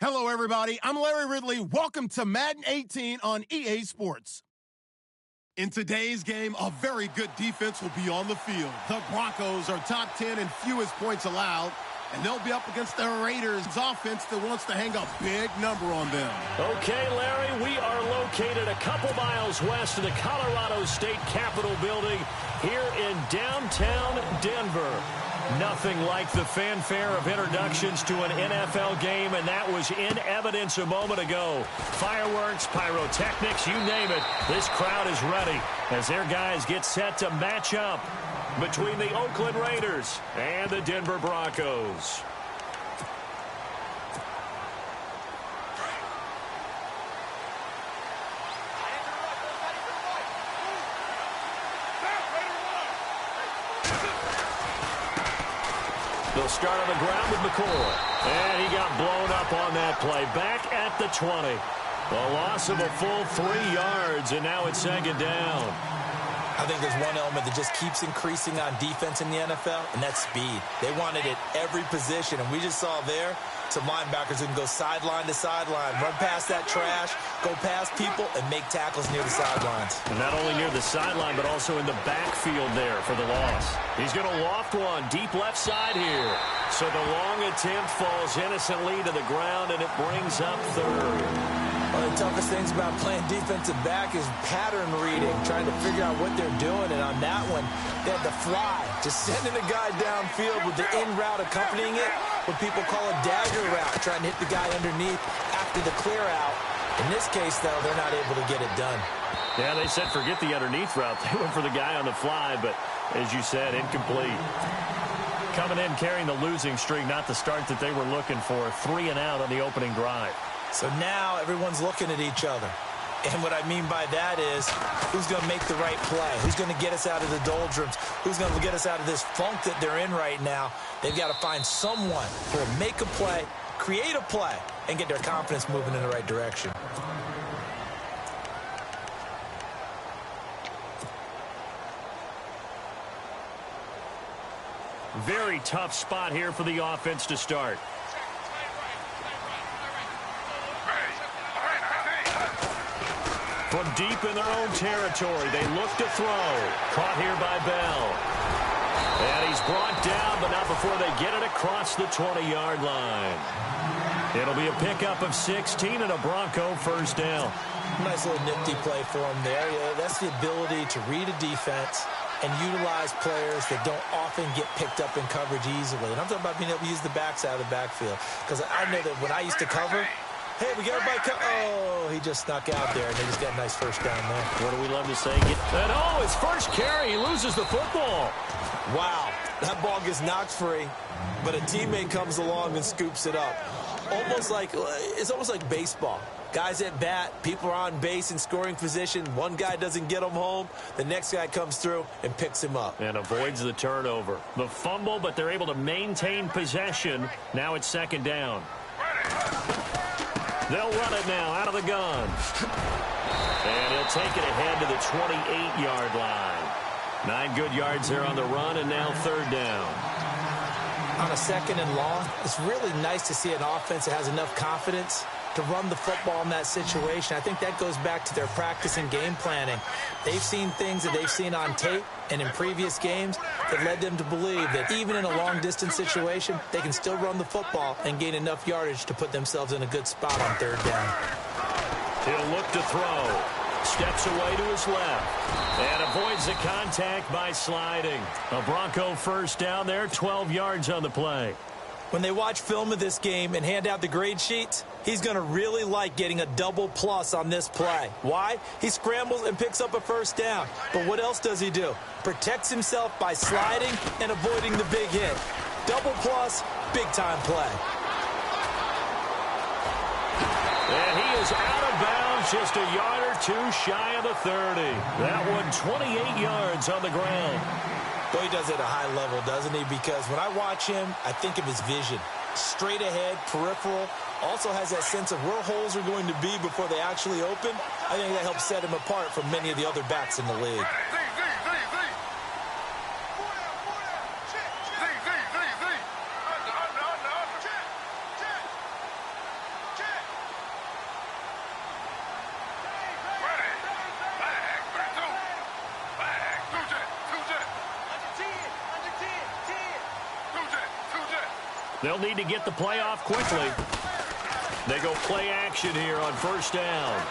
Hello, everybody. I'm Larry Ridley. Welcome to Madden 18 on EA Sports. In today's game, a very good defense will be on the field. The Broncos are top 10 in fewest points allowed, and they'll be up against the Raiders' offense that wants to hang a big number on them. Okay, Larry, we are located a couple miles west of the Colorado State Capitol building here in downtown Denver. Nothing like the fanfare of introductions to an NFL game, and that was in evidence a moment ago. Fireworks, pyrotechnics, you name it. This crowd is ready as their guys get set to match up between the Oakland Raiders and the Denver Broncos. They'll start on the ground with McCoy. And he got blown up on that play. Back at the 20. A loss of a full 3 yards, and now it's second down. I think there's one element that just keeps increasing on defense in the NFL, and that's speed. They want it at every position, and we just saw there some linebackers who can go sideline to sideline, run past that trash, go past people, and make tackles near the sidelines. And not only near the sideline, but also in the backfield there for the loss. He's going to loft one deep left side here. So the long attempt falls innocently to the ground, and it brings up third. One of the toughest things about playing defensive back is pattern reading, trying to figure out what they're doing. And on that one, they had the fly, just sending a guy downfield with the in route accompanying it, what people call a dagger route, trying to hit the guy underneath after the clear out. In this case, though, they're not able to get it done. Yeah, they said forget the underneath route. They went for the guy on the fly, but as you said, incomplete. Coming in carrying the losing streak, not the start that they were looking for. 3 and out on the opening drive. So now everyone's looking at each other. And what I mean by that is, who's going to make the right play? Who's going to get us out of the doldrums? Who's going to get us out of this funk that they're in right now? They've got to find someone who will make a play, create a play, and get their confidence moving in the right direction. Very tough spot here for the offense to start. From deep in their own territory, they look to throw. Caught here by Bell. And he's brought down, but not before they get it across the 20-yard line. It'll be a pickup of 16 and a Bronco first down. Nice little nifty play for him there. Yeah, that's the ability to read a defense and utilize players that don't often get picked up in coverage easily. And I'm talking about being able to use the backside of the backfield. Because I know that when I used to cover, hey, we got everybody. Oh, he just snuck out there, and they just got a nice first down there. What do we love to say? And oh, his first carry, he loses the football. Wow, that ball gets knocked free, but a teammate comes along and scoops it up. It's almost like baseball. Guys at bat, people are on base in scoring position. One guy doesn't get him home. The next guy comes through and picks him up. And avoids the turnover. The fumble, but they're able to maintain possession. Now it's second down. They'll run it now out of the gun. And he'll take it ahead to the 28-yard line. 9 good yards there on the run, and now third down. On a second and long, it's really nice to see an offense that has enough confidence to run the football in that situation. I think that goes back to their practice and game planning. They've seen things that they've seen on tape and in previous games that led them to believe that even in a long-distance situation, they can still run the football and gain enough yardage to put themselves in a good spot on third down. He'll look to throw. Steps away to his left. And avoids the contact by sliding. A Bronco first down there, 12 yards on the play. When they watch film of this game and hand out the grade sheets, he's going to really like getting a double plus on this play. Why? He scrambles and picks up a first down. But what else does he do? Protects himself by sliding and avoiding the big hit. Double plus, big-time play. And he is out of bounds, just a yard or two shy of the 30. That one 28 yards on the ground. Boy, he does it at a high level, doesn't he? Because when I watch him, I think of his vision. Straight ahead, peripheral. Also has that sense of where holes are going to be before they actually open. I think that helps set him apart from many of the other backs in the league. They'll need to get the play off quickly. They go play action here on first down.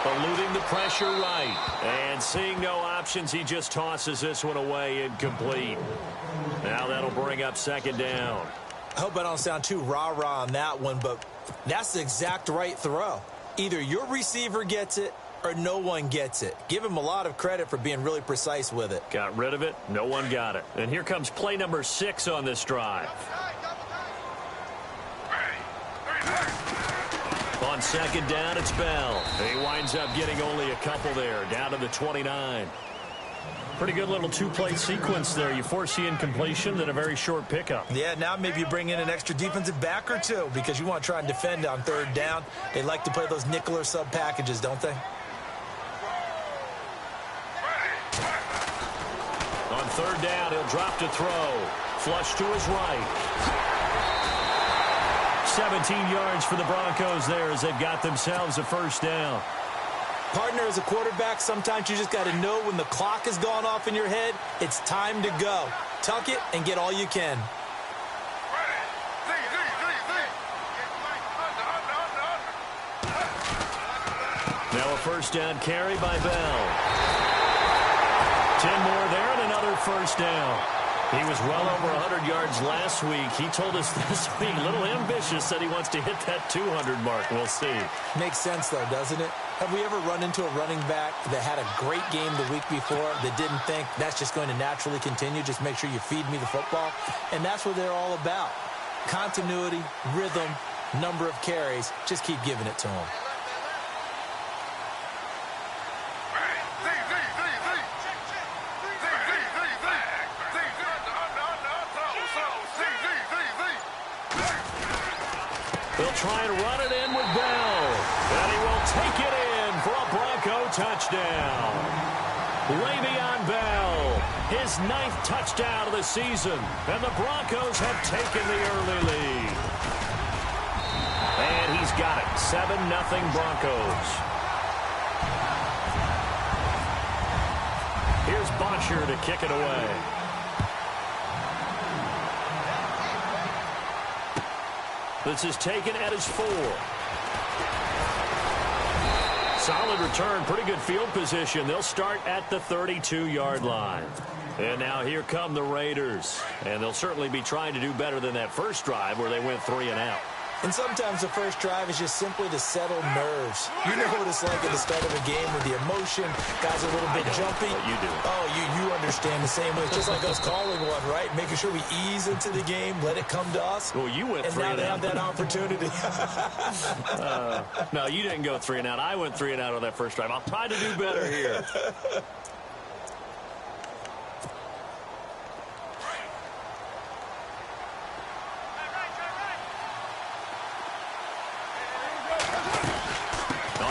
Eluding the pressure right. And seeing no options, he just tosses this one away, incomplete. Now that'll bring up second down. I hope I don't sound too rah-rah on that one, but that's the exact right throw. Either your receiver gets it or no one gets it. Give him a lot of credit for being really precise with it. Got rid of it. No one got it. And here comes play number 6 on this drive. On second down, it's Bell. He winds up getting only a couple there, down to the 29. Pretty good little two-play sequence there. You force the incompletion, then a very short pickup. Yeah, now maybe you bring in an extra defensive back or two because you want to try and defend on third down. They like to play those nickel or sub packages, don't they? On third down, he'll drop to throw. Flush to his right. 17 yards for the Broncos there as they've got themselves a first down. Partner, as a quarterback, sometimes you just got to know when the clock has gone off in your head, it's time to go. Tuck it and get all you can. Now a first down carry by Bell. 10 more there and another first down. He was well over 100 yards last week. He told us this week, a little ambitious, said he wants to hit that 200 mark. We'll see. Makes sense, though, doesn't it? Have we ever run into a running back that had a great game the week before that didn't think that's just going to naturally continue? Just make sure you feed me the football. And that's what they're all about. Continuity, rhythm, number of carries. Just keep giving it to them. They'll try and run it in with Bell. And he will take it in for a Bronco touchdown. Le'Veon Bell, his 9th touchdown of the season. And the Broncos have taken the early lead. And he's got it. 7-0 Broncos. Here's Botcher to kick it away. This is taken at his 4. Solid return, pretty good field position. They'll start at the 32-yard line. And now here come the Raiders. And they'll certainly be trying to do better than that first drive where they went 3 and out. And sometimes the first drive is just simply to settle nerves. You know what it's like at the start of a game with the emotion. Guys are a little bit jumpy. But you do. Oh, you understand the same way. It's just like us calling one, right? Making sure we ease into the game, let it come to us. Well, you went 3 and out. And now they have that opportunity. No, you didn't go 3 and out. I went 3 and out on that first drive. I'll try to do better here.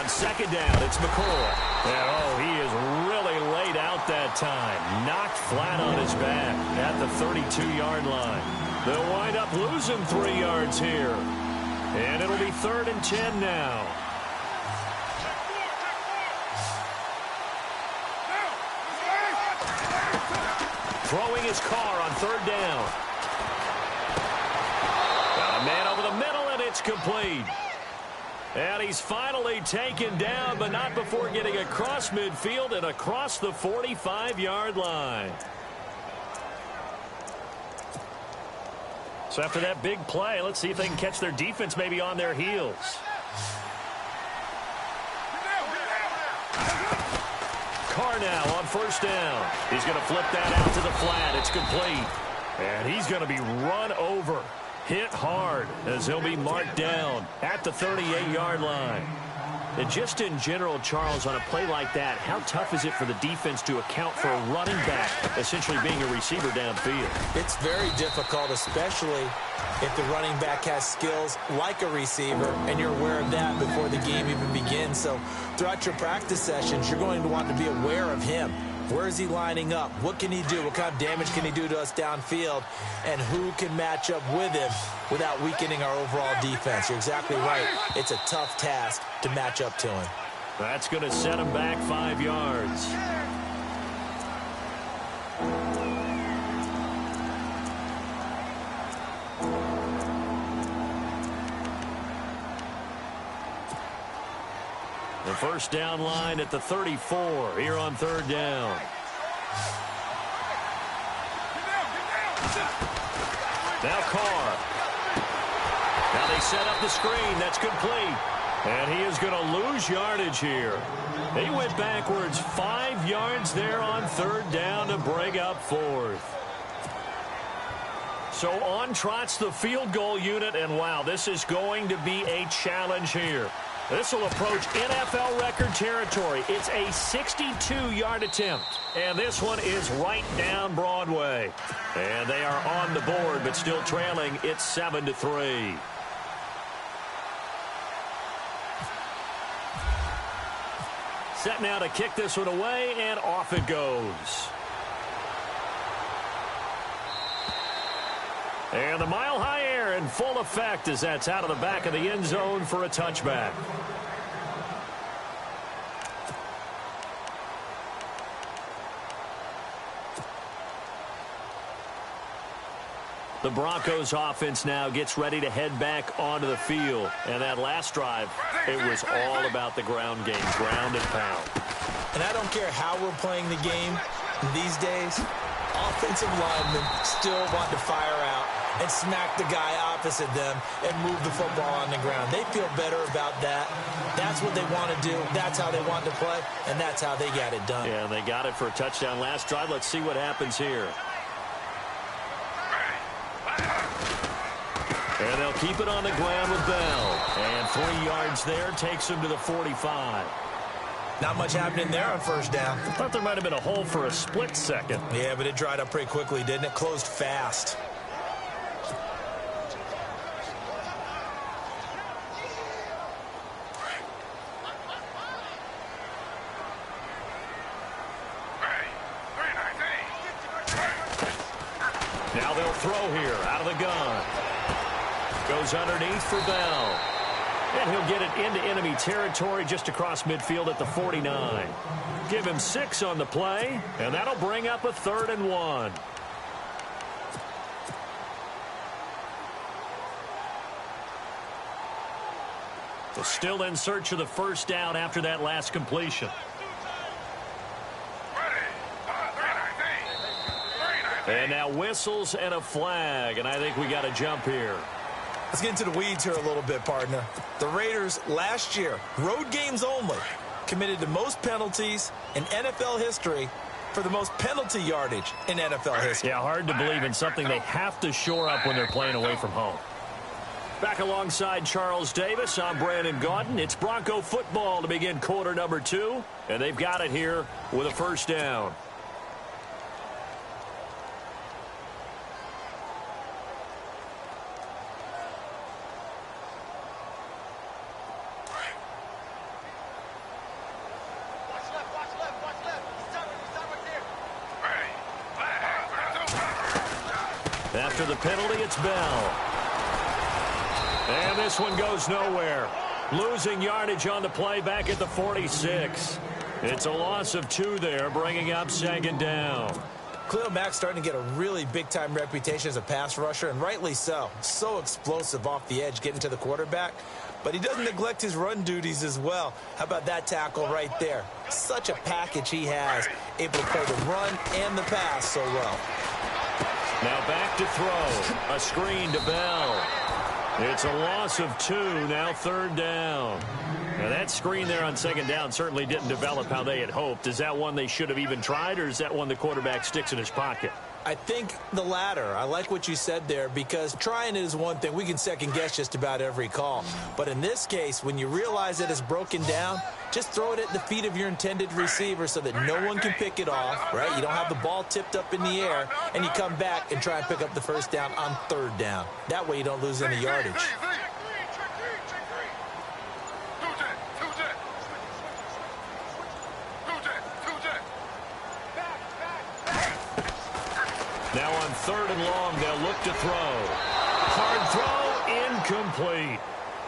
Second down, it's McCoy. And, oh, he is really laid out that time. Knocked flat on his back at the 32-yard line. They'll wind up losing 3 yards here. And it'll be 3rd and 10 now. Throwing his car on 3rd down. Got a man over the middle, and it's complete. And he's finally taken down, but not before getting across midfield and across the 45-yard line. So after that big play, let's see if they can catch their defense maybe on their heels. Carr now on first down. He's going to flip that out to the flat. It's complete. And he's going to be run over. Hit hard as he'll be marked down at the 38-yard line. And just in general, Charles, on a play like that, how tough is it for the defense to account for a running back essentially being a receiver downfield? It's very difficult, especially if the running back has skills like a receiver, and you're aware of that before the game even begins. So throughout your practice sessions, you're going to want to be aware of him. Where is he lining up? What can he do? What kind of damage can he do to us downfield? And who can match up with him without weakening our overall defense? You're exactly right. It's a tough task to match up to him. That's going to set him back 5 yards. first down line at the 34 here on third down. Now Carr. Now they set up the screen. That's complete. And he is going to lose yardage here. He went backwards 5 yards there on third down to bring up fourth. So on trots the field goal unit, and wow, this is going to be a challenge here. This will approach NFL record territory. It's a 62-yard attempt, and this one is right down Broadway. And they are on the board, but still trailing. It's 7-3. Set now to kick this one away, and off it goes. And the mile-high air in full effect as that's out of the back of the end zone for a touchback. The Broncos offense now gets ready to head back onto the field. And that last drive, it was all about the ground game, ground and pound. And I don't care how we're playing the game these days, offensive linemen still want to fire out and smack the guy opposite them and move the football on the ground. They feel better about that. That's what they want to do. That's how they want to play, and that's how they got it done. Yeah, and they got it for a touchdown last drive. Let's see what happens here. And they'll keep it on the ground with Bell. And 3 yards there takes him to the 45. Not much happening there on first down. I thought there might have been a hole for a split second. Yeah, but it dried up pretty quickly, didn't it? Closed fast. Now they'll throw here out of the gun. Goes underneath for Bell. And he'll get it into enemy territory just across midfield at the 49. Give him 6 on the play, and that'll bring up a 3rd and 1. So still in search of the first down after that last completion. And now whistles and a flag, and I think we got a jump here. Let's get into the weeds here a little bit, partner. The Raiders last year, road games only, committed the most penalties in NFL history for the most penalty yardage in NFL history. Yeah, hard to believe in something they have to shore up when they're playing away from home. Back alongside Charles Davis, I'm Brandon Gaudin. It's Bronco football to begin quarter number 2, and they've got it here with a first down. After the penalty, it's Bell. And this one goes nowhere. Losing yardage on the play back at the 46. It's a loss of 2 there, bringing up 2nd down. Khalil Mack's starting to get a really big-time reputation as a pass rusher, and rightly so. So explosive off the edge, getting to the quarterback. But he doesn't neglect his run duties as well. How about that tackle right there? Such a package he has, able to play the run and the pass so well. Now back to throw. A screen to Bell. It's a loss of 2, now 3rd down. Now that screen there on 2nd down certainly didn't develop how they had hoped. Is that one they should have even tried, or is that one the quarterback sticks in his pocket? I think the latter. I like what you said there, because trying it is one thing. We can second-guess just about every call. But in this case, when you realize that it's broken down, just throw it at the feet of your intended receiver so that no one can pick it off, right? You don't have the ball tipped up in the air, and you come back and try and pick up the first down on 3rd down. That way you don't lose any yardage. Now on 3rd and long, they'll look to throw. Hard throw, incomplete.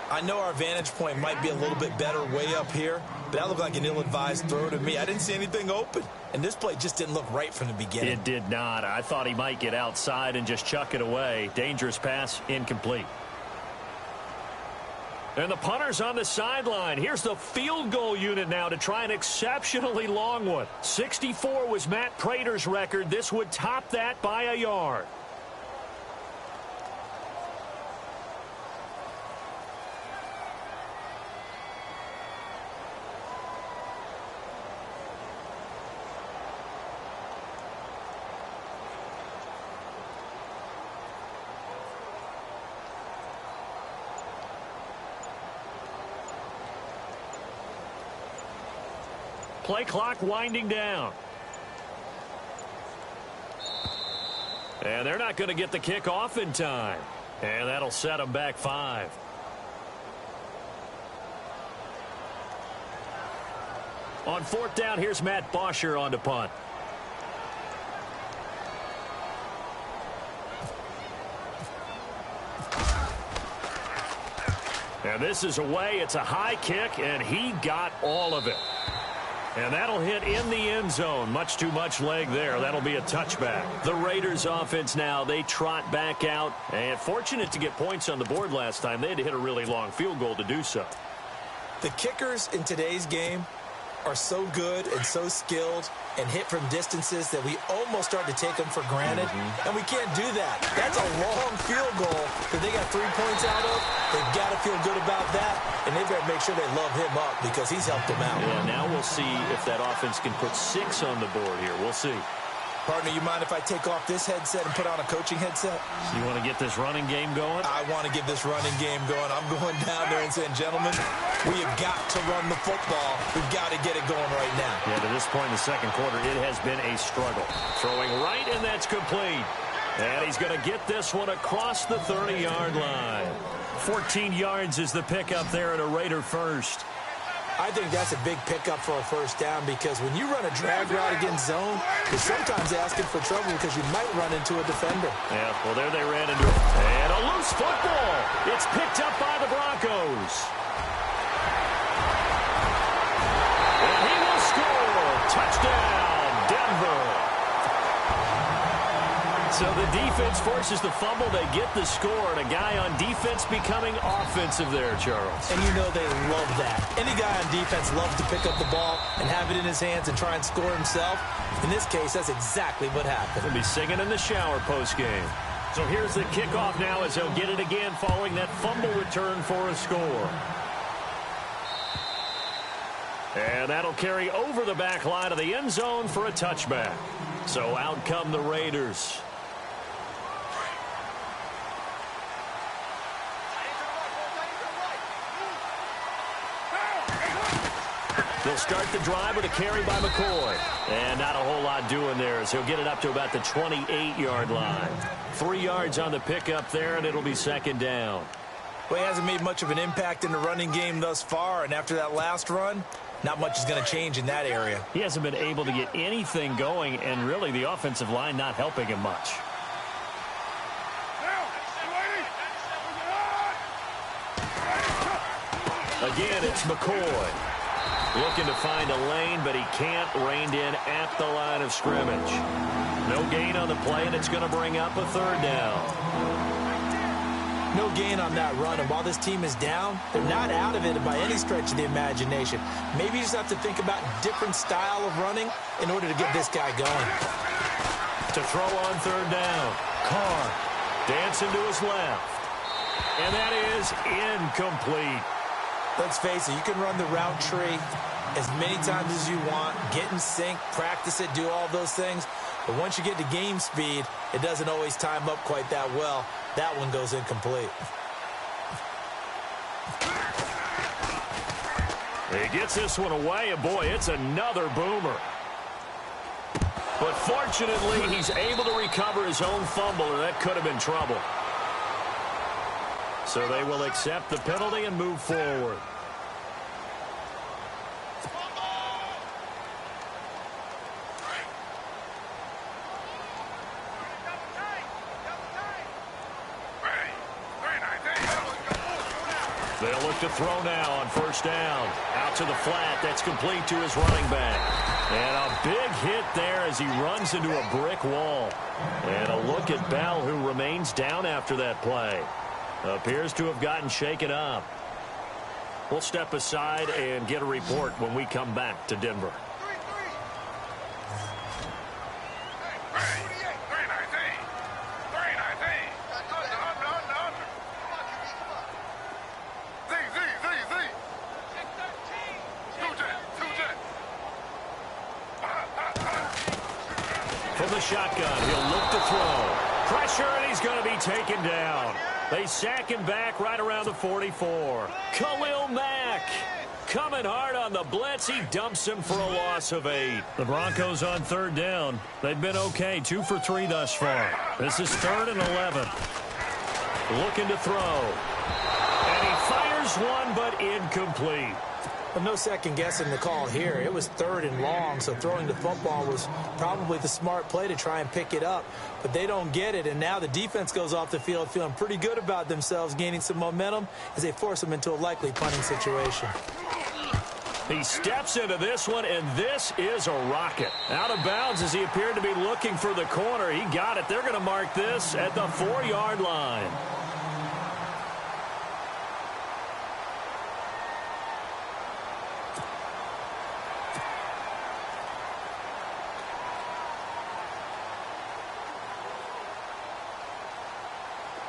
I know our vantage point might be a little bit better way up here, but that looked like an ill-advised throw to me. I didn't see anything open, and this play just didn't look right from the beginning. It did not. I thought he might get outside and just chuck it away. Dangerous pass, incomplete. And the punter's on the sideline. Here's the field goal unit now to try an exceptionally long one. 64 was Matt Prater's record. This would top that by a yard. Play clock winding down. And they're not going to get the kick off in time. And that'll set them back 5. On 4th down, here's Matt Bosher on to punt. And this is away. It's a high kick, and he got all of it. And that'll hit in the end zone. Much too much leg there. That'll be a touchback. The Raiders offense now, they trot back out. And fortunate to get points on the board last time. They had to hit a really long field goal to do so. The kickers in today's game are so good and so skilled and hit from distances that we almost start to take them for granted. And we can't do that. That's a long field goal that they got 3 points out of. They've got to feel good about that, and they've got to make sure they love him up because he's helped them out. Yeah, now we'll see if that offense can put 6 on the board here. We'll see. Partner, you mind if I take off this headset and put on a coaching headset? You want to get this running game going? I want to get this running game going. I'm going down there and saying, gentlemen, we have got to run the football. We've got to get it going right now. Yeah, to this point in the second quarter, it has been a struggle. Throwing right, and that's complete. And he's going to get this one across the 30-yard line. 14 yards is the pickup there at a Raider first. I think that's a big pickup for a first down because when you run a drag route against zone, you're sometimes asking for trouble because you might run into a defender. Yeah, well, there they ran into it. And a loose football. It's picked up by the Broncos. And he will score. Touchdown, Denver. So the defense forces the fumble. They get the score, and a guy on defense becoming offensive there, Charles. And you know they love that. Any guy on defense loves to pick up the ball and have it in his hands and try and score himself. In this case, that's exactly what happened. He'll be singing in the shower post-game. So here's the kickoff now as he'll get it again following that fumble return for a score. And that'll carry over the back line of the end zone for a touchback. So out come the Raiders. They'll start the drive with a carry by McCoy. And not a whole lot doing there as he'll get it up to about the 28-yard line. 3 yards on the pickup there, and it'll be second down. Well, he hasn't made much of an impact in the running game thus far, and after that last run, not much is going to change in that area. He hasn't been able to get anything going, and really the offensive line not helping him much. Again, it's McCoy. Looking to find a lane, but he can't. Reined in at the line of scrimmage. No gain on the play, and it's going to bring up a third down. No gain on that run, and while this team is down, they're not out of it by any stretch of the imagination. Maybe you just have to think about a different style of running in order to get this guy going. To throw on third down. Carr dancing to his left. And that is incomplete. Let's face it, you can run the route tree as many times as you want, get in sync, practice it, do all those things. But once you get to game speed, it doesn't always time up quite that well. That one goes incomplete. He gets this one away, and boy, it's another boomer. But fortunately, he's able to recover his own fumble, and that could have been trouble. So they will accept the penalty and move forward. They'll look to throw now on first down. Out to the flat. That's complete to his running back. And a big hit there as he runs into a brick wall. And a look at Bell, who remains down after that play. Appears to have gotten shaken up. We'll step aside and get a report when we come back to Denver. From the shotgun, he'll look to throw. Pressure, and he's going to be taken down. They sack him back right around the 44. Khalil Mack coming hard on the blitz. He dumps him for a loss of 8. The Broncos on third down. They've been okay, 2 for 3 thus far. This is 3rd and 11. Looking to throw. And he fires one, but incomplete. Well, no second guessing the call here. It was 3rd and long, so throwing the football was probably the smart play to try and pick it up. But they don't get it, and now the defense goes off the field feeling pretty good about themselves, gaining some momentum as they force them into a likely punting situation. He steps into this one, and this is a rocket. Out of bounds as he appeared to be looking for the corner. He got it. They're going to mark this at the 4-yard line.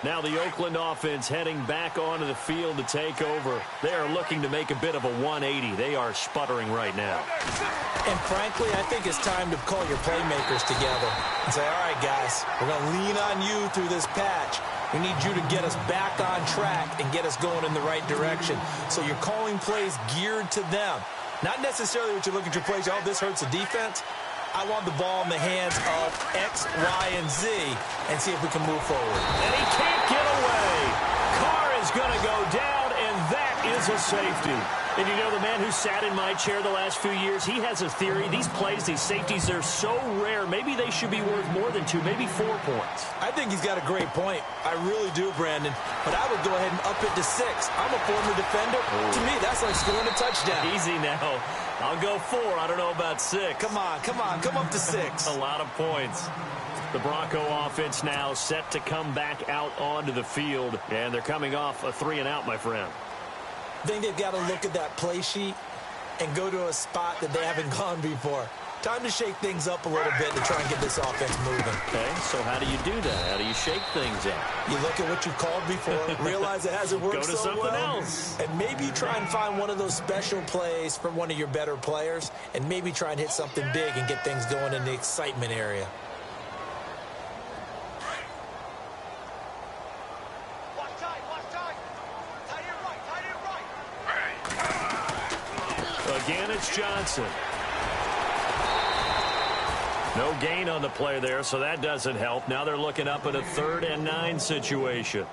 Now the Oakland offense heading back onto the field to take over. They are looking to make a bit of a 180. They are sputtering right now. And frankly, I think it's time to call your playmakers together and say, all right, guys, we're going to lean on you through this patch. We need you to get us back on track and get us going in the right direction. So you're calling plays geared to them. Not necessarily what you look at your plays, oh, this hurts the defense. I want the ball in the hands of X, Y, and Z and see if we can move forward. And he can't get away. Carr is going to go down, and that is a safety. And you know, the man who sat in my chair the last few years, he has a theory. These plays, these safeties, they're so rare. Maybe they should be worth more than 2, maybe 4 points. I think he's got a great point. I really do, Brandon. But I would go ahead and up it to 6. I'm a former defender. Ooh. To me, that's like scoring a touchdown. Easy now. I'll go 4. I don't know about 6. Come on. Come up to 6. A lot of points. The Bronco offense now set to come back out onto the field. And they're coming off a 3-and-out, my friend. I think they've got to look at that play sheet and go to a spot that they haven't gone before. Time to shake things up a little bit to try and get this offense moving. Okay, so how do you do that? How do you shake things up? You look at what you've called before, realize it hasn't worked so well. Go to something else. And maybe try and find one of those special plays from one of your better players, and maybe try and hit something big and get things going in the excitement area. Again, it's Johnson. No gain on the play there, so that doesn't help. Now they're looking up at a 3rd and 9 situation.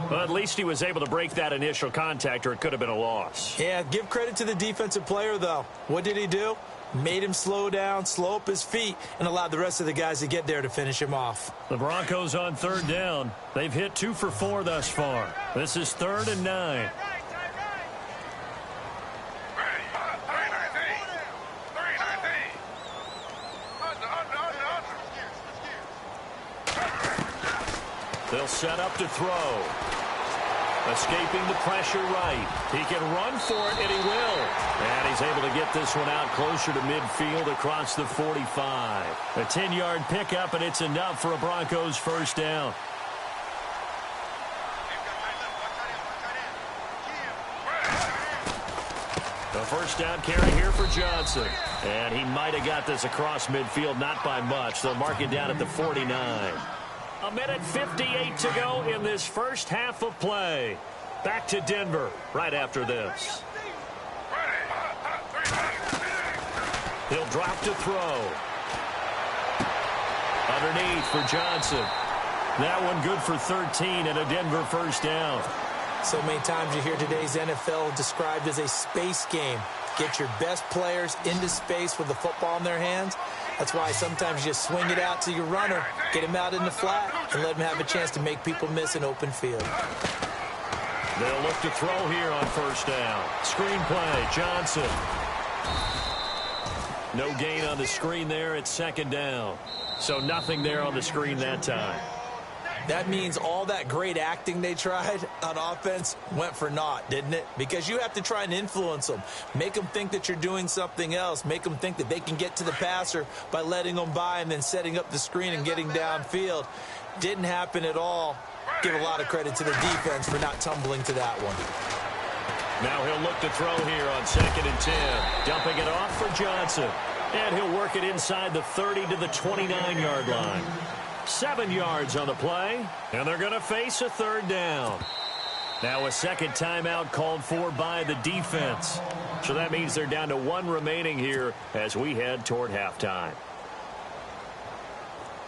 Well, at least he was able to break that initial contact, or it could have been a loss. Yeah, give credit to the defensive player, though. What did he do? Made him slow down, slow up his feet, and allowed the rest of the guys to get there to finish him off. The Broncos on 3rd down. They've hit 2 for 4 thus far. This is 3rd and 9. They'll set up to throw. Escaping the pressure right. He can run for it, and he will. And he's able to get this one out closer to midfield across the 45. A 10-yard pickup, and it's enough for a Broncos first down. The first down carry here for Johnson. And he might have got this across midfield, not by much. They'll mark it down at the 49. 1:58 to go in this first half of play. Back to Denver right after this. He'll drop to throw. Underneath for Johnson. That one good for 13 and a Denver first down. So many times you hear today's NFL described as a space game. Get your best players into space with the football in their hands. That's why sometimes you just swing it out to your runner, get him out in the flat, and let him have a chance to make people miss an open field. They'll look to throw here on first down. Screen play, Johnson. No gain on the screen there. It's 2nd down. So nothing there on the screen that time. That means all that great acting they tried on offense went for naught, didn't it? Because you have to try and influence them. Make them think that you're doing something else. Make them think that they can get to the passer by letting them by and then setting up the screen and getting downfield. Didn't happen at all. Give a lot of credit to the defense for not tumbling to that one. Now he'll look to throw here on 2nd and 10. Dumping it off for Johnson. And he'll work it inside the 30 to the 29-yard line. 7 yards on the play, and they're going to face a 3rd down. Now a second timeout called for by the defense. So that means they're down to 1 remaining here as we head toward halftime.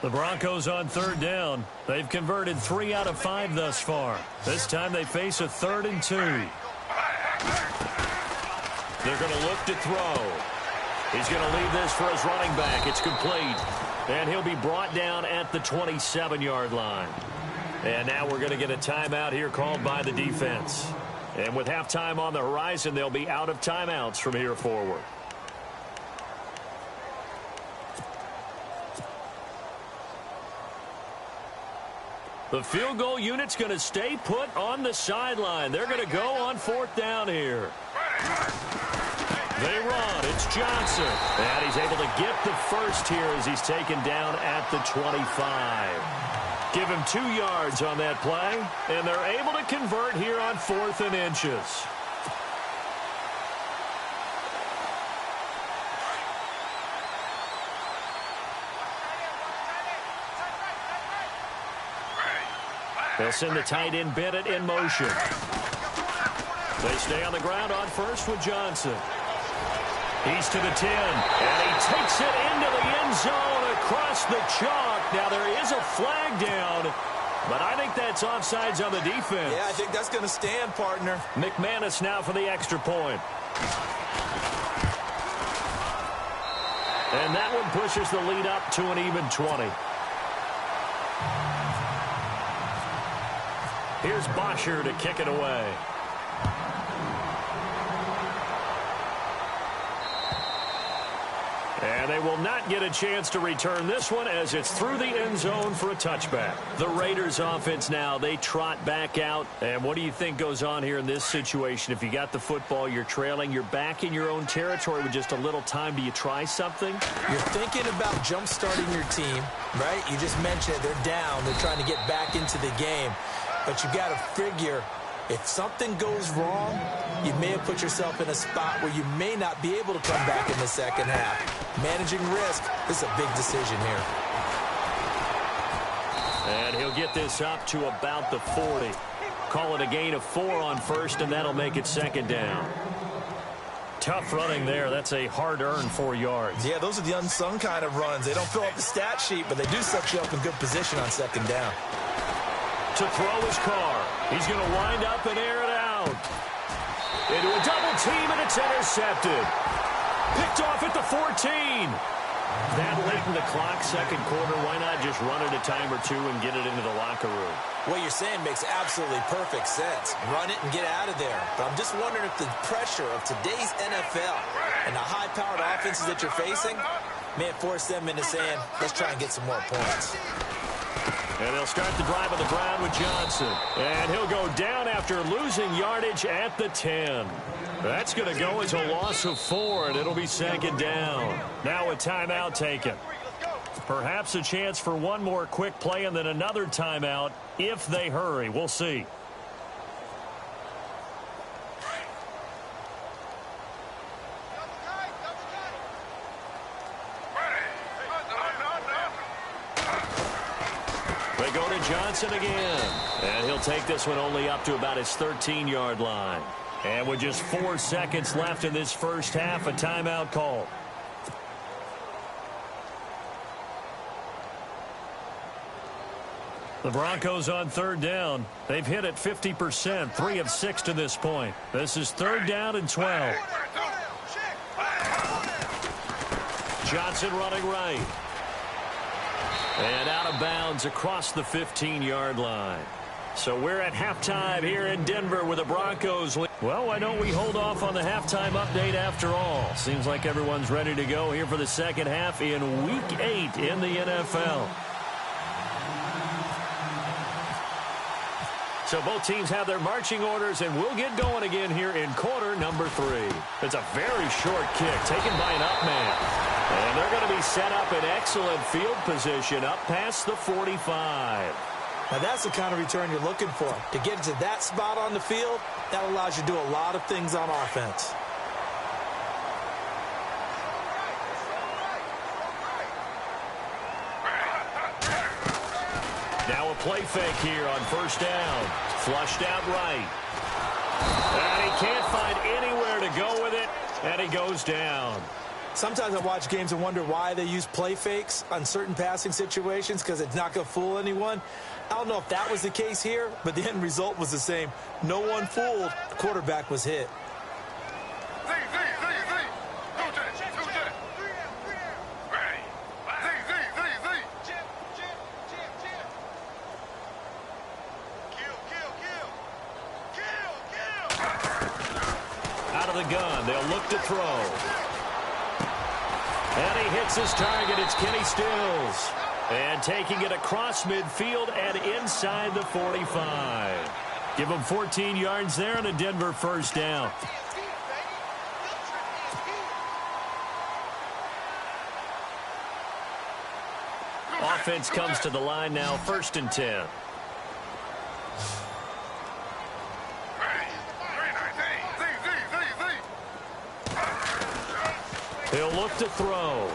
The Broncos on 3rd down. They've converted 3 out of 5 thus far. This time they face a 3rd and 2. They're going to look to throw. He's going to leave this for his running back. It's complete. And he'll be brought down at the 27-yard line. And now we're going to get a timeout here called by the defense. And with halftime on the horizon, they'll be out of timeouts from here forward. The field goal unit's going to stay put on the sideline. They're going to go on 4th down here. They run. It's Johnson. And he's able to get the first here as he's taken down at the 25. Give him 2 yards on that play, and they're able to convert here on 4th and inches. They'll send the tight end Bennett in motion. They stay on the ground on 1st with Johnson. He's to the 10, and he takes it into the end zone across the chalk. Now, there is a flag down, but I think that's offsides on the defense. Yeah, I think that's going to stand, partner. McManus now for the extra point. And that one pushes the lead up to an even 20. Here's Bosher to kick it away. And they will not get a chance to return this one as it's through the end zone for a touchback. The Raiders offense now, they trot back out. And what do you think goes on here in this situation? If you got the football, you're trailing, you're back in your own territory with just a little time. Do you try something? You're thinking about jump-starting your team, right? You just mentioned it. They're down. They're trying to get back into the game. But you got to figure, if something goes wrong, you may have put yourself in a spot where you may not be able to come back in the second half. Managing risk is a big decision here. And he'll get this up to about the 40. Call it a gain of 4 on 1st, and that'll make it 2nd down. Tough running there. That's a hard-earned 4 yards. Yeah, those are the unsung kind of runs. They don't fill up the stat sheet, but they do set you up in good position on 2nd down. To throw his car. He's going to wind up and air it out. Into a double team, and it's intercepted. Picked off at the 14. That late in the clock, 2nd quarter, why not just run it a time or 2 and get it into the locker room? What you're saying makes absolutely perfect sense. Run it and get out of there. But I'm just wondering if the pressure of today's NFL and the high-powered offenses that you're facing may force them into saying, let's try and get some more points. And they'll start the drive on the ground with Johnson. And he'll go down after losing yardage at the 10. That's going to go as a loss of 4, and it'll be 2nd down. Now a timeout taken. Perhaps a chance for one more quick play and then another timeout if they hurry. We'll see. They go to Johnson again. And he'll take this one only up to about his 13-yard line. And with just 4 seconds left in this first half, a timeout call. The Broncos on 3rd down. They've hit it 50%, 3 of 6 to this point. This is 3rd down and 12. Johnson running right. And out of bounds across the 15-yard line. So we're at halftime here in Denver with the Broncos. Well, why don't we hold off on the halftime update after all? Seems like everyone's ready to go here for the second half in Week 8 in the NFL. So both teams have their marching orders, and we'll get going again here in quarter number 3. It's a very short kick taken by an up man. And they're going to be set up in excellent field position up past the 45. Now that's the kind of return you're looking for. To get to that spot on the field, that allows you to do a lot of things on offense. Now a play fake here on first down. Flushed out right. And he can't find anywhere to go with it, and he goes down. Sometimes I watch games and wonder why they use play fakes on certain passing situations, because it's not going to fool anyone. I don't know if that was the case here, but the end result was the same. No one fooled. The quarterback was hit. Out of the gun, they'll look to throw. And he hits his target. It's Kenny Stills. And taking it across midfield and inside the 45. Give him 14 yards there and a Denver first down. Offense comes to the line now, 1st and 10. He'll look to throw.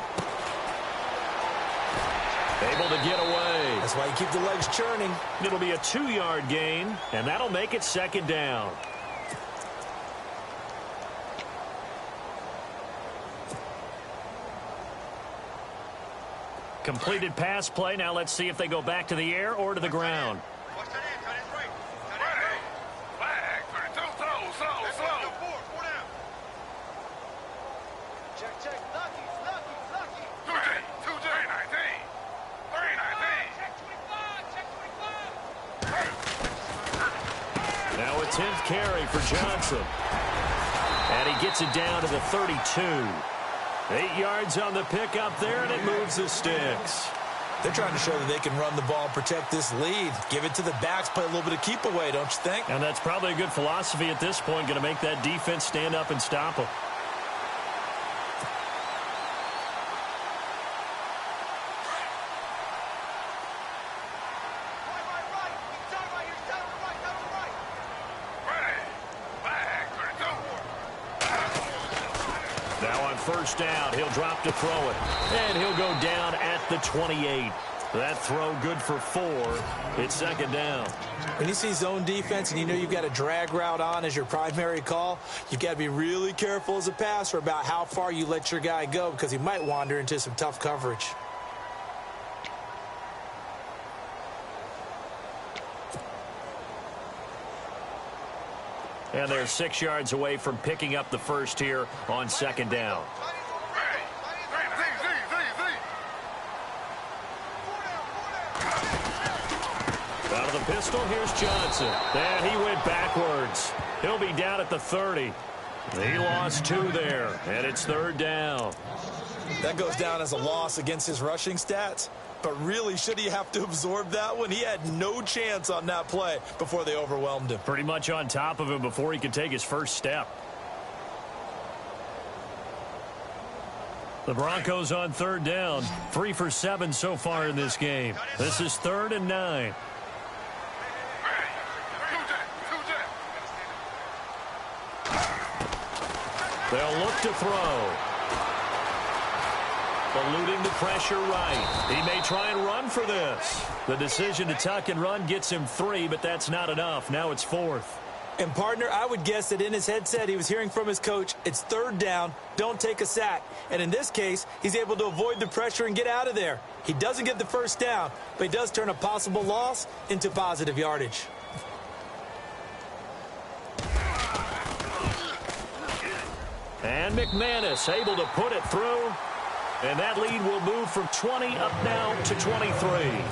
Able to get away. That's why you keep the legs churning. It'll be a 2-yard gain, and that'll make it 2nd down. Completed pass play. Now let's see if they go back to the air or to the ground. Now a 10th carry for Johnson. And he gets it down to the 32. 8 yards on the pickup there, and it moves the sticks. They're trying to show that they can run the ball and protect this lead. Give it to the backs, play a little bit of keep away, don't you think? And that's probably a good philosophy at this point, going to make that defense stand up and stop them. First down, he'll drop to throw it, and he'll go down at the 28. That throw good for 4. It's 2nd down. When you see zone defense and you know you've got a drag route on as your primary call, you've got to be really careful as a passer about how far you let your guy go, because he might wander into some tough coverage. And they're 6 yards away from picking up the first here on 2nd down. Out of the pistol, here's Johnson. And he went backwards. He'll be down at the 30. He lost 2 there, and it's 3rd down. That goes down as a loss against his rushing stats. But really, should he have to absorb that one? He had no chance on that play before they overwhelmed him. Pretty much on top of him before he could take his first step. The Broncos on 3rd down. 3 for 7 so far in this game. This is 3rd and 9. They'll look to throw. Eluding the pressure right. He may try and run for this. The decision to tuck and run gets him 3, but that's not enough. Now it's 4th. And, partner, I would guess that in his headset he was hearing from his coach, it's 3rd down, don't take a sack. And in this case, he's able to avoid the pressure and get out of there. He doesn't get the first down, but he does turn a possible loss into positive yardage. And McManus able to put it through. And that lead will move from 20 up now to 23.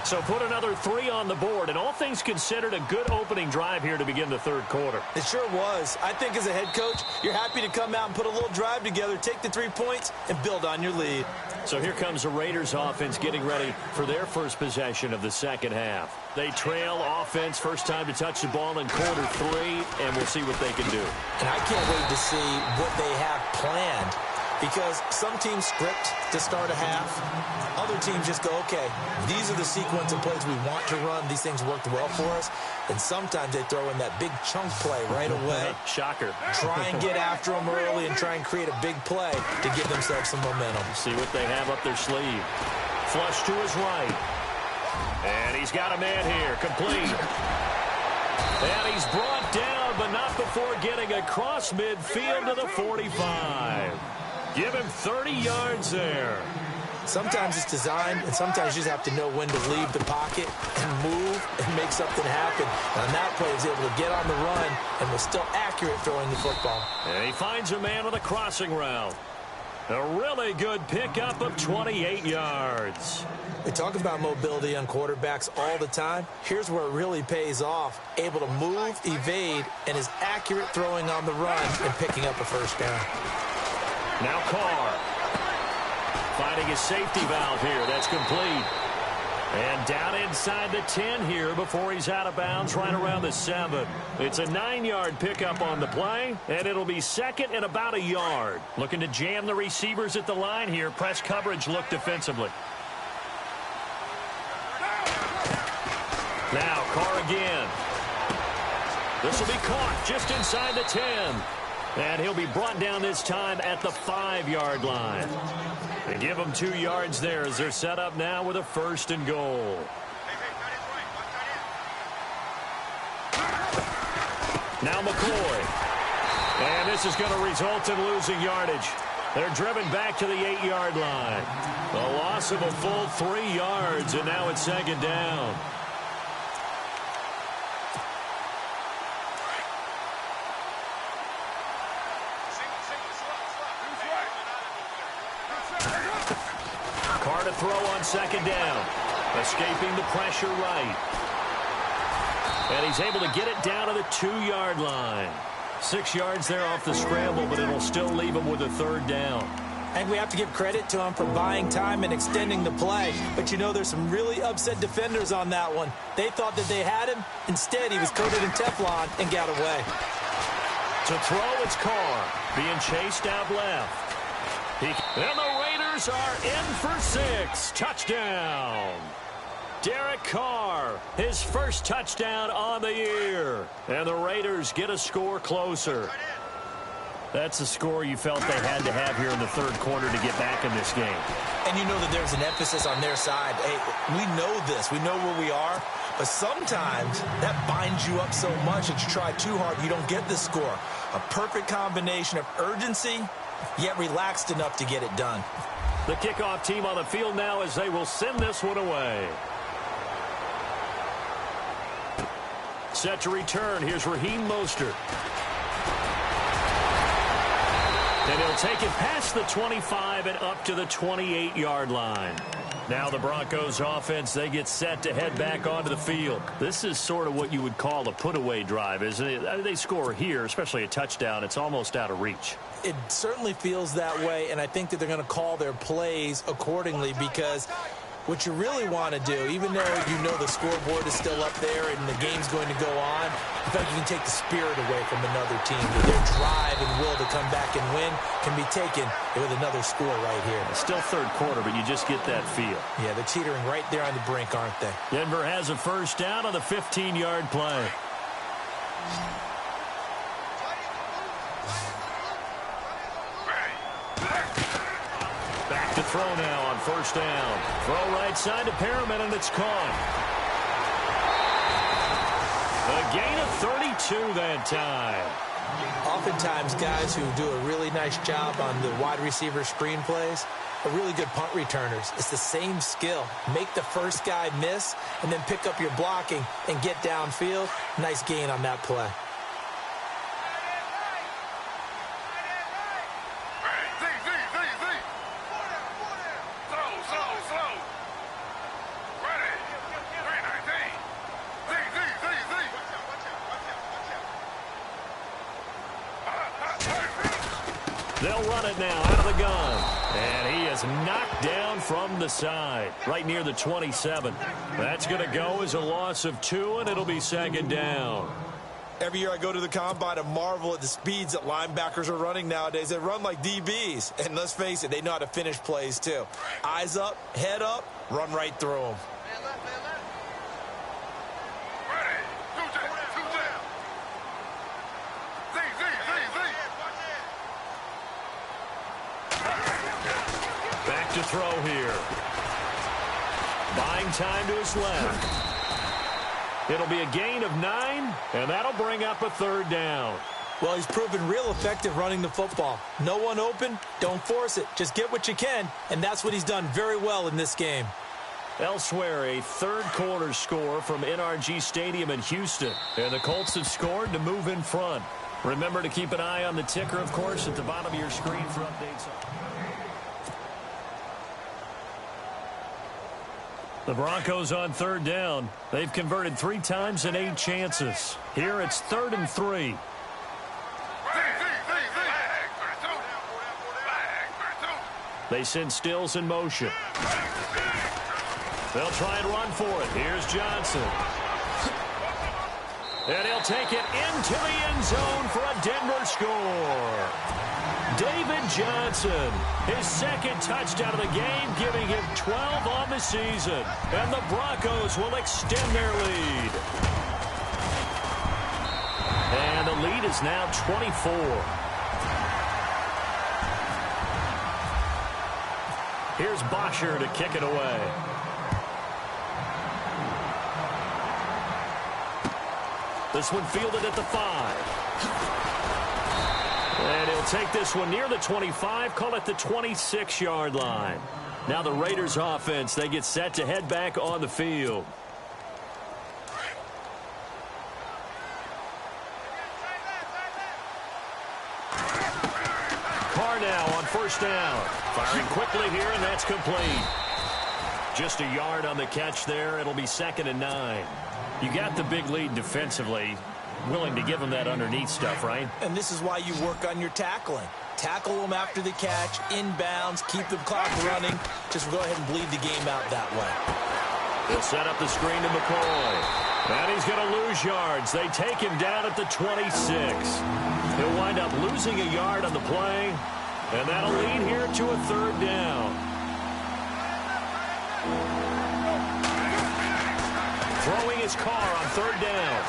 So put another 3 on the board, and all things considered, a good opening drive here to begin the third quarter. It sure was. I think as a head coach, you're happy to come out and put a little drive together, take the 3 points, and build on your lead. So here comes the Raiders offense getting ready for their first possession of the second half. They trail offense, first time to touch the ball in quarter 3, and we'll see what they can do. And I can't wait to see what they have planned, because some teams script to start a half. Other teams just go, okay, these are the sequence of plays we want to run. These things worked well for us. And sometimes they throw in that big chunk play right away. Shocker. Try and get after them early and try and create a big play to give themselves some momentum. See what they have up their sleeve. Flush to his right. And he's got a man here, complete. And he's brought down, but not before getting across midfield to the 45. Give him 30 yards there. Sometimes it's designed, and sometimes you just have to know when to leave the pocket and move and make something happen. And on that play, he was able to get on the run and was still accurate throwing the football. And he finds a man with a crossing route. A really good pickup of 28 yards. We talk about mobility on quarterbacks all the time. Here's where it really pays off. Able to move, evade, and is accurate throwing on the run and picking up a first down. Now Carr. Finding his safety valve here. That's complete. And down inside the 10 here before he's out of bounds right around the 7. It's a 9-yard pickup on the play, and it'll be second and about a yard. Looking to jam the receivers at the line here. Press coverage look defensively. Now Carr again. This will be caught just inside the 10. And he'll be brought down this time at the 5-yard line. They give him 2 yards there as they're set up now with a 1st and goal. Now McCoy. And this is going to result in losing yardage. They're driven back to the 8-yard line. A loss of a full 3 yards, and now it's 2nd down. Carr to throw on 2nd down. Escaping the pressure right. And he's able to get it down to the 2-yard line. 6 yards there off the scramble, but it'll still leave him with a 3rd down. And we have to give credit to him for buying time and extending the play. But you know, there's some really upset defenders on that one. They thought that they had him. Instead, he was coated in Teflon and got away. To throw, it's Carr. Being chased out left. And the Raiders are in for 6. Touchdown. Derek Carr, his first touchdown on the year. And the Raiders get a score closer. That's a score you felt they had to have here in the third quarter to get back in this game. And you know that there's an emphasis on their side. Hey, we know this. We know where we are. But sometimes that binds you up so much that you try too hard, you don't get the score. A perfect combination of urgency, yet relaxed enough to get it done. The kickoff team on the field now as they will send this one away. Set to return. Here's Raheem Mostert. And he'll take it past the 25 and up to the 28-yard line. Now the Broncos offense, they get set to head back onto the field. This is sort of what you would call a put-away drive, isn't it? They score here, especially a touchdown. It's almost out of reach. It certainly feels that way, and I think that they're going to call their plays accordingly, because what you really want to do, even though you know the scoreboard is still up there and the game's going to go on, I think you can take the spirit away from another team. Their drive and will to come back and win can be taken with another score right here. It's still third quarter, but you just get that feel. Yeah, they're teetering right there on the brink, aren't they? Denver has a first down on the 15-yard play. Back to throw now on first down. Throw right side to Perriman, and it's caught. A gain of 32 that time. Oftentimes, guys who do a really nice job on the wide receiver screen plays are really good punt returners. It's the same skill. Make the first guy miss, and then pick up your blocking and get downfield. Nice gain on that play. They'll run it now out of the gun. And he is knocked down from the side, right near the 27. That's going to go as a loss of 2, and it'll be second down. Every year I go to the combine and marvel at the speeds that linebackers are running nowadays. They run like DBs. And let's face it, they know how to finish plays too. Eyes up, head up, run right through them. Back to throw here. Buying time to his left. It'll be a gain of 9, and that'll bring up a third down. Well, he's proven real effective running the football. No one open, don't force it. Just get what you can, and that's what he's done very well in this game. Elsewhere, a third-quarter score from NRG Stadium in Houston. And the Colts have scored to move in front. Remember to keep an eye on the ticker, of course, at the bottom of your screen for updates. The Broncos on third down. They've converted 3 times in 8 chances. Here it's 3rd and 3. They send Stills in motion. They'll try and run for it. Here's Johnson. And he'll take it into the end zone for a Denver score. David Johnson, his second touchdown of the game, giving him 12 on the season. And the Broncos will extend their lead. And the lead is now 24. Here's Bosher to kick it away. This one fielded at the 5. And he'll take this one near the 25, call it the 26-yard line. Now the Raiders offense, they get set to head back on the field. Carr now on first down. Firing quickly here, and that's complete. Just a yard on the catch there. It'll be 2nd and 9. You got the big lead defensively. Willing to give them that underneath stuff, right? And this is why you work on your tackling. Tackle them after the catch, inbounds, keep the clock running. Just go ahead and bleed the game out that way. He'll set up the screen to McCoy. And he's going to lose yards. They take him down at the 26. He'll wind up losing a yard on the play. And that'll lead here to a 3rd down. Throwing his Carr on 3rd down.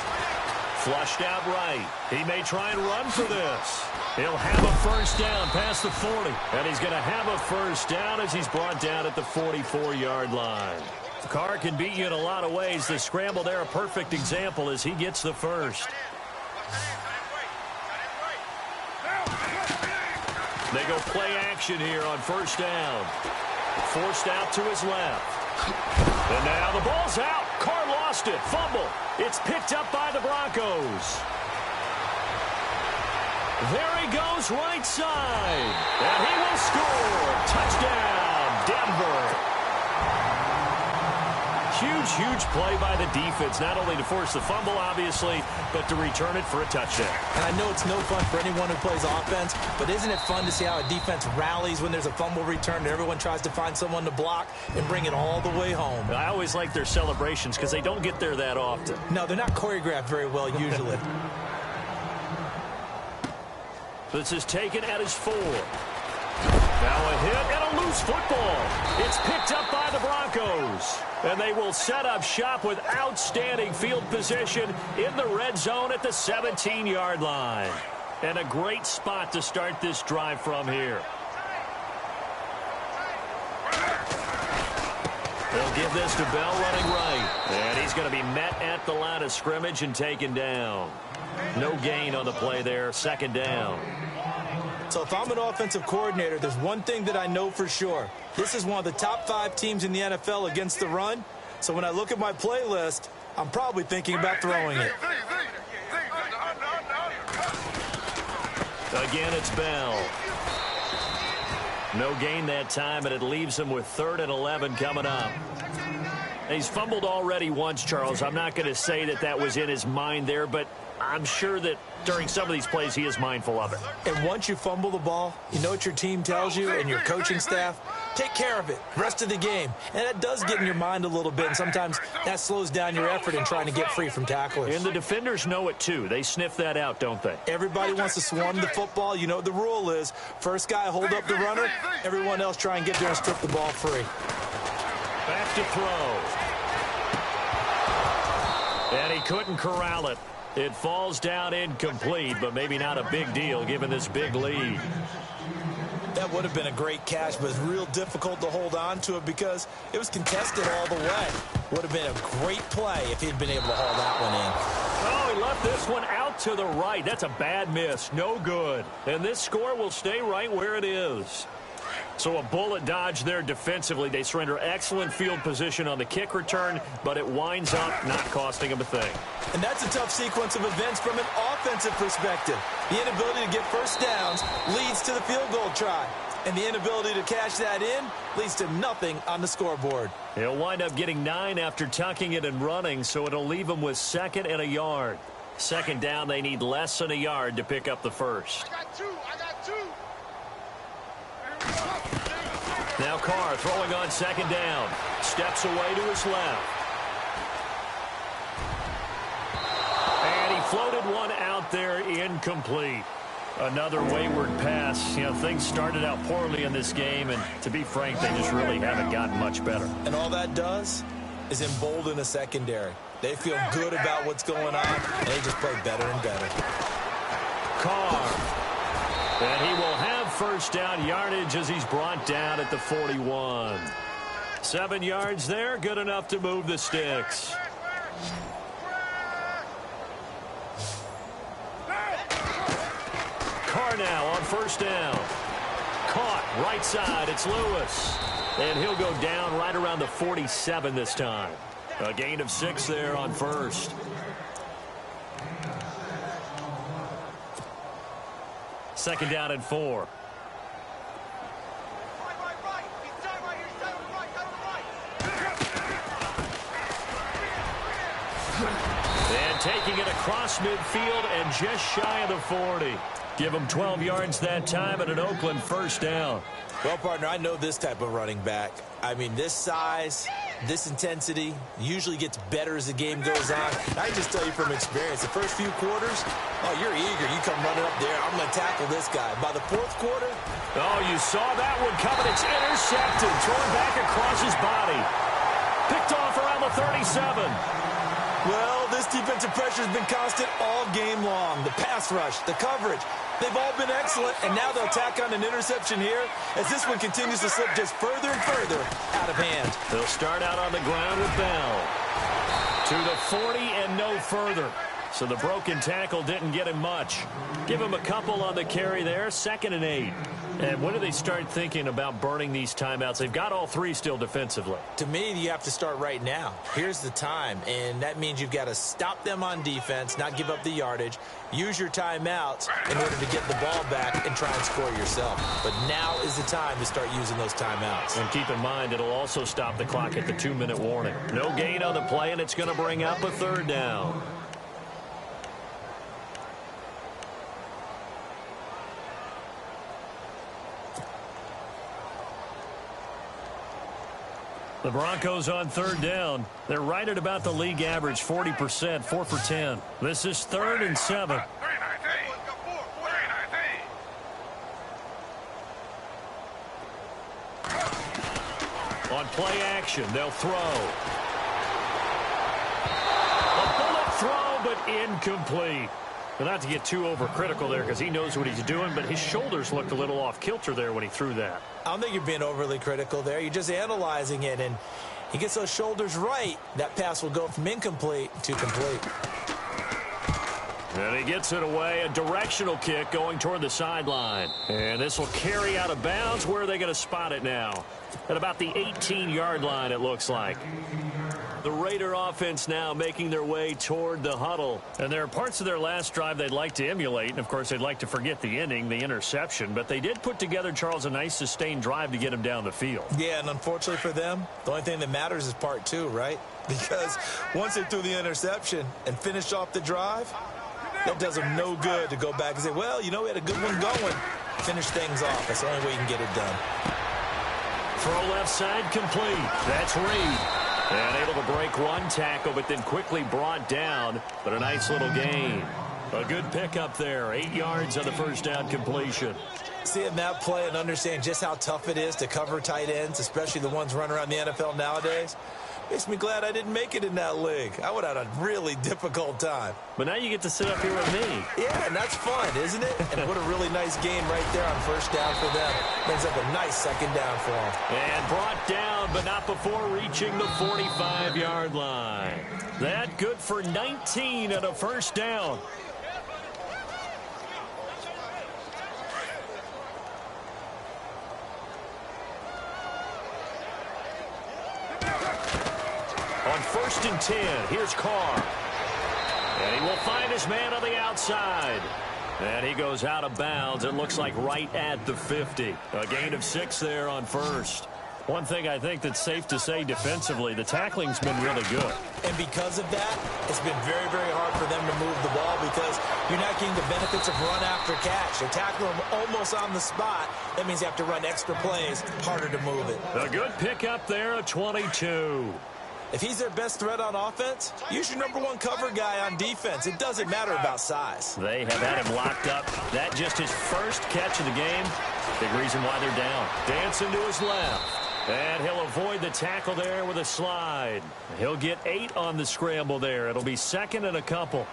Flushed out right. He may try and run for this. He'll have a first down past the 40. And he's going to have a first down as he's brought down at the 44-yard line. Carr can beat you in a lot of ways. The scramble there, a perfect example as he gets the first. They go play action here on first down. Forced out to his left. And now the ball's out. Carr lost it. Fumble. It's picked up by the Broncos. There he goes right side. And he will score. Touchdown, Denver. Huge play by the defense, not only to force the fumble, obviously, but to return it for a touchdown. And I know it's no fun for anyone who plays offense, but isn't it fun to see how a defense rallies when there's a fumble return and everyone tries to find someone to block and bring it all the way home? I always like their celebrations because they don't get there that often. No, they're not choreographed very well usually. This is taken at his 4. Now a hit and a loose football. It's picked up by the Broncos. And they will set up shop with outstanding field position in the red zone at the 17-yard line. And a great spot to start this drive from here. They'll give this to Bell running right. And he's going to be met at the line of scrimmage and taken down. No gain on the play there, 2nd down. So if I'm an offensive coordinator, there's one thing that I know for sure. This is one of the top 5 teams in the NFL against the run. So when I look at my playlist, I'm probably thinking about throwing it. Again, it's Bell. No gain that time, and it leaves him with 3rd and 11 coming up. He's fumbled already once, Charles. I'm not going to say that was in his mind there, but I'm sure that during some of these plays he is mindful of it. And once you fumble the ball, you know what your team tells you and your coaching staff? Take care of it rest of the game. And that does get in your mind a little bit, and sometimes that slows down your effort in trying to get free from tacklers. And the defenders know it too. They sniff that out, don't they? Everybody wants to swarm the football. You know what the rule is. First guy hold up the runner, everyone else try and get there and strip the ball free. Back to throw. And he couldn't corral it. It falls down incomplete, but maybe not a big deal given this big lead. That would have been a great catch, but it's real difficult to hold on to it because it was contested all the way. Would have been a great play if he'd been able to haul that one in. Oh, he left this one out to the right. That's a bad miss. No good. And this score will stay right where it is. So a bullet dodge there defensively. They surrender excellent field position on the kick return, but it winds up not costing them a thing. And that's a tough sequence of events from an offensive perspective. The inability to get first downs leads to the field goal try. And the inability to cash that in leads to nothing on the scoreboard. He'll wind up getting 9 after tucking it and running, so it'll leave him with 2nd and a yard. 2nd down, they need less than a yard to pick up the first. I got 2. Now Carr throwing on 2nd down. Steps away to his left. And he floated one out there incomplete. Another wayward pass. You know, things started out poorly in this game, and to be frank, they just really haven't gotten much better. And all that does is embolden a secondary. They feel good about what's going on, and they just play better and better. Carr. And he will have first down yardage as he's brought down at the 41. 7 yards there, good enough to move the sticks. Carr now on first down. Caught right side, it's Lewis. And he'll go down right around the 47 this time. A gain of 6 there on first. Second down and 4. And taking it across midfield and just shy of the 40. Give him 12 yards that time and an Oakland first down. Well, partner, I know this type of running back. I mean, this size, this intensity usually gets better as the game goes on. I can just tell you from experience, the first few quarters, oh, you're eager. You come running up there. I'm going to tackle this guy. By the 4th quarter. Oh, you saw that one coming. It's intercepted. Thrown back across his body. Picked off around the 37. Well, this defensive pressure has been constant all game long. The pass rush, the coverage, they've all been excellent, and now they'll tack on an interception here as this one continues to slip just further and further out of hand. They'll start out on the ground with Bell. To the 40 and no further. So the broken tackle didn't get him much. Give him a couple on the carry there, 2nd and 8. And when do they start thinking about burning these timeouts? They've got all 3 still defensively. To me, you have to start right now. Here's the time, and that means you've got to stop them on defense, not give up the yardage, use your timeouts in order to get the ball back and try and score yourself. But now is the time to start using those timeouts. And keep in mind, it'll also stop the clock at the 2-minute warning. No gain on the play, and it's going to bring up a 3rd down. The Broncos on 3rd down. They're right at about the league average, 40%, 4 for 10. This is 3rd and 7. On play action, they'll throw. A bullet throw, but incomplete. But not to get too overcritical there because he knows what he's doing, but his shoulders looked a little off kilter there when he threw that. I don't think you're being overly critical there. You're just analyzing it, and he gets those shoulders right. That pass will go from incomplete to complete. And he gets it away, a directional kick going toward the sideline. And this will carry out of bounds. Where are they going to spot it now? At about the 18-yard line, it looks like. The Raider offense now making their way toward the huddle. And there are parts of their last drive they'd like to emulate. And, of course, they'd like to forget the ending, the interception. But they did put together, Charles, a nice sustained drive to get him down the field. Yeah, and unfortunately for them, the only thing that matters is part 2, right? Because once they threw the interception and finished off the drive, That does them no good to go back and say, well, you know, we had a good one going. Finish things off. That's the only way you can get it done. Throw left side complete. That's Reed. And able to break one tackle, but then quickly brought down. But a nice little gain. A good pickup there. 8 yards on the first down completion. Seeing that play and understanding just how tough it is to cover tight ends, especially the ones running around the NFL nowadays, makes me glad I didn't make it in that league. I would have had a really difficult time. But now you get to sit up here with me. Yeah, and that's fun, isn't it? And what a really nice game right there on first down for them. Brings up a nice second down for them. And brought down, but not before reaching the 45-yard line. That good for 19 at a first down. On 1st and 10, here's Carr. And he will find his man on the outside. And he goes out of bounds. It looks like right at the 50. A gain of 6 there on first. One thing I think that's safe to say defensively, the tackling's been really good. And because of that, it's been very, very hard for them to move the ball because you're not getting the benefits of run after catch. They're tackling them almost on the spot. That means you have to run extra plays, harder to move it. A good pickup there, a 22. If he's their best threat on offense, use your #1 cover guy on defense. It doesn't matter about size. They have had him locked up. That just his first catch of the game. Big reason why they're down. Dancing to his left. And he'll avoid the tackle there with a slide. He'll get 8 on the scramble there. It'll be 2nd and a couple.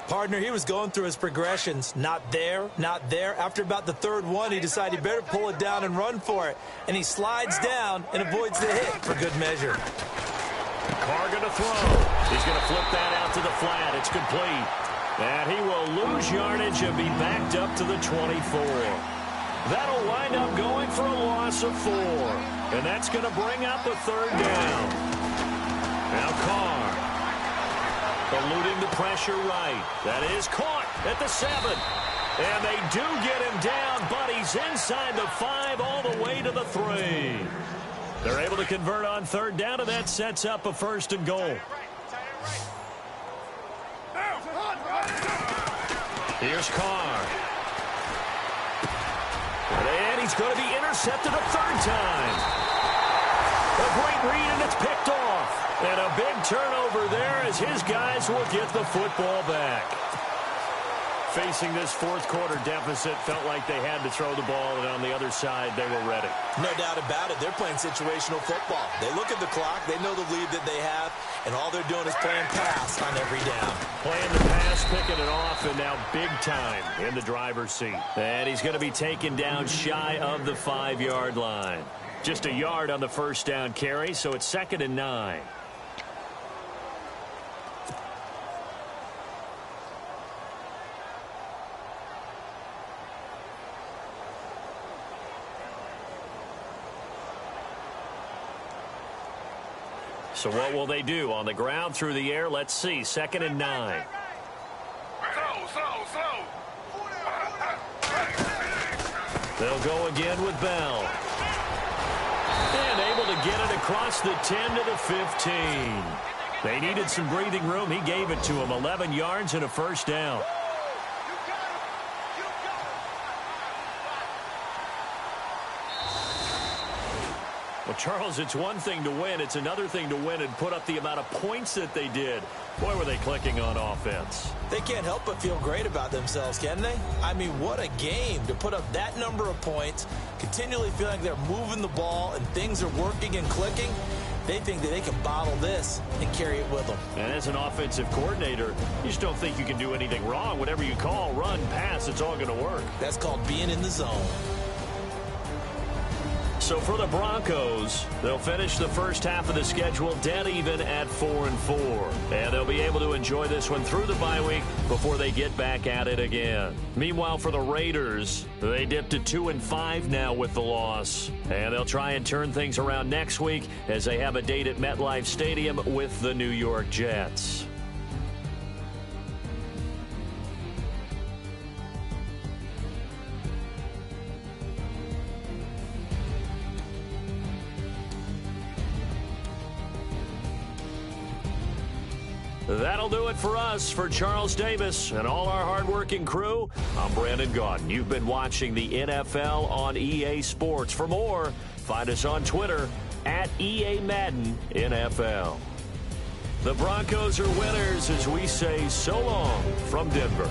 Partner, he was going through his progressions. Not there, not there. After about the 3rd one, he decided he better pull it down and run for it. And he slides down and avoids the hit for good measure. Carr going to throw. He's going to flip that out to the flat. It's complete. And he will lose yardage and be backed up to the 24. That'll wind up going for a loss of 4. And that's going to bring up a 3rd down. Now Carr eluding the pressure right. That is caught at the 7. And they do get him down, but he's inside the 5 all the way to the 3. They're able to convert on 3rd down, and that sets up a 1st and goal. Here's Carr. And he's going to be intercepted a 3rd time. A great read, and it's picked off. And a big turnover there as his guys will get the football back. Facing this 4th quarter deficit, felt like they had to throw the ball, and on the other side, they were ready. No doubt about it. They're playing situational football. They look at the clock. They know the lead that they have, and all they're doing is playing pass on every down. Playing the pass, picking it off, and now big time in the driver's seat. And he's going to be taken down shy of the 5-yard line. Just a yard on the first down carry, so it's 2nd and 9. So what will they do? On the ground, through the air? Let's see. 2nd and 9. They'll go again with Bell. And able to get it across the 10 to the 15. They needed some breathing room. He gave it to them. 11 yards and a 1st down. Well, Charles, it's one thing to win. It's another thing to win and put up the amount of points that they did. Boy, were they clicking on offense. They can't help but feel great about themselves, can they? I mean, what a game to put up that number of points, continually feeling like they're moving the ball and things are working and clicking. They think that they can bottle this and carry it with them. And as an offensive coordinator, you just don't think you can do anything wrong. Whatever you call, run, pass, it's all going to work. That's called being in the zone. So for the Broncos, they'll finish the first half of the schedule dead even at 4-4. And they'll be able to enjoy this one through the bye week before they get back at it again. Meanwhile, for the Raiders, they dipped to 2-5 now with the loss. And they'll try and turn things around next week as they have a date at MetLife Stadium with the New York Jets. That'll do it for us. For Charles Davis and all our hardworking crew, I'm Brandon Gaudin. You've been watching the NFL on EA Sports. For more, find us on Twitter at EA Madden NFL. The Broncos are winners as we say so long from Denver.